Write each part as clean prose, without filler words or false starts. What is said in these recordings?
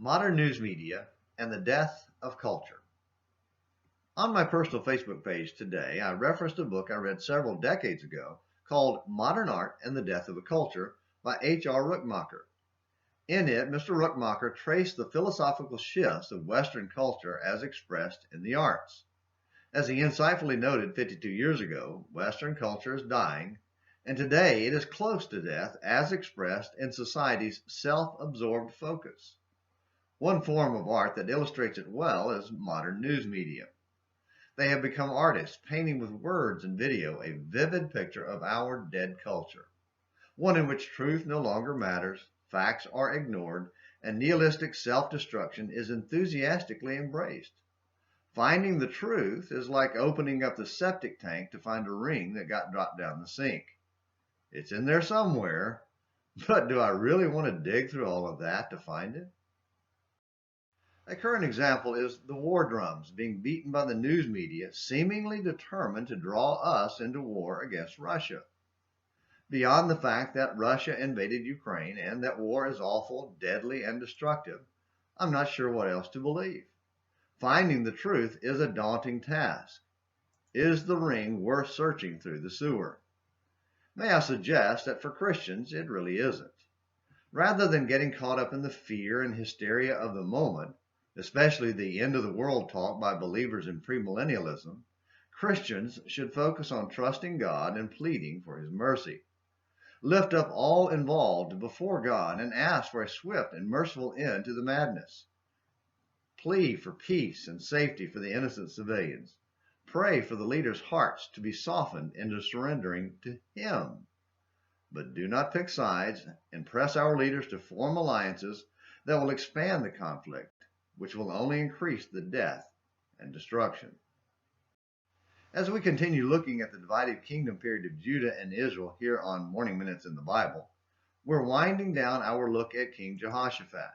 Modern news media and the death of culture. On my personal Facebook page today, I referenced a book I read several decades ago called Modern Art and the Death of a Culture by H.R. Rookmaaker. In it, Mr. Rookmaaker traced the philosophical shifts of Western culture as expressed in the arts. As he insightfully noted 52 years ago, Western culture is dying, and today it is close to death as expressed in society's self-absorbed focus. One form of art that illustrates it well is modern news media. They have become artists, painting with words and video a vivid picture of our dead culture, one in which truth no longer matters, facts are ignored, and nihilistic self-destruction is enthusiastically embraced. Finding the truth is like opening up the septic tank to find a ring that got dropped down the sink. It's in there somewhere, but do I really want to dig through all of that to find it? A current example is the war drums being beaten by the news media, seemingly determined to draw us into war against Russia. Beyond the fact that Russia invaded Ukraine and that war is awful, deadly, and destructive, I'm not sure what else to believe. Finding the truth is a daunting task. Is the ring worth searching through the sewer? May I suggest that for Christians, it really isn't. Rather than getting caught up in the fear and hysteria of the moment, especially the end of the world talk by believers in premillennialism, Christians should focus on trusting God and pleading for His mercy. Lift up all involved before God and ask for a swift and merciful end to the madness. Plead for peace and safety for the innocent civilians. Pray for the leaders' hearts to be softened into surrendering to Him. But do not pick sides and press our leaders to form alliances that will expand the conflict, which will only increase the death and destruction. As we continue looking at the divided kingdom period of Judah and Israel here on Morning Minutes in the Bible, we're winding down our look at King Jehoshaphat.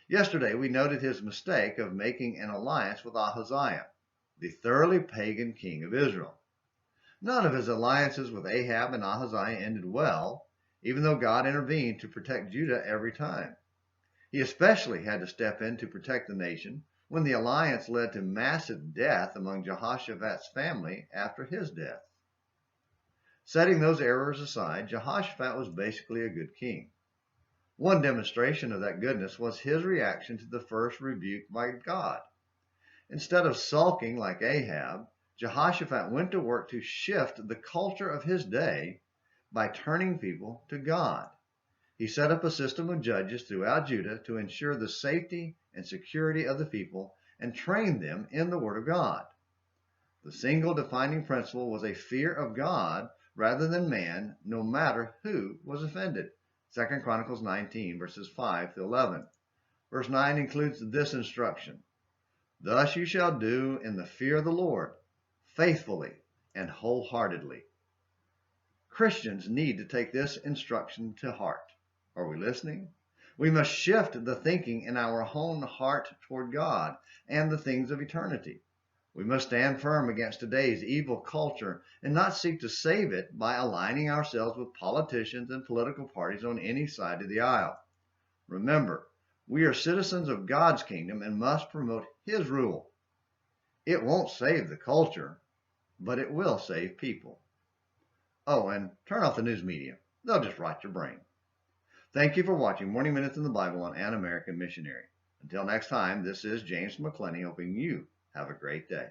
Yesterday, we noted his mistake of making an alliance with Ahaziah, the thoroughly pagan king of Israel. None of his alliances with Ahab and Ahaziah ended well, even though God intervened to protect Judah every time. He especially had to step in to protect the nation when the alliance led to massive death among Jehoshaphat's family after his death. Setting those errors aside, Jehoshaphat was basically a good king. One demonstration of that goodness was his reaction to the first rebuke by God. Instead of sulking like Ahab, Jehoshaphat went to work to shift the culture of his day by turning people to God. He set up a system of judges throughout Judah to ensure the safety and security of the people and trained them in the Word of God. The single defining principle was a fear of God rather than man, no matter who was offended. 2 Chronicles 19, verses 5 to 11. Verse 9 includes this instruction: Thus you shall do in the fear of the Lord, faithfully and wholeheartedly. Christians need to take this instruction to heart. Are we listening? We must shift the thinking in our own heart toward God and the things of eternity. We must stand firm against today's evil culture and not seek to save it by aligning ourselves with politicians and political parties on any side of the aisle. Remember, we are citizens of God's kingdom and must promote His rule. It won't save the culture, but it will save people. Oh, and turn off the news media. They'll just rot your brain. Thank you for watching Morning Minutes in the Bible on An American Missionary. Until next time, this is James McClenny hoping you have a great day.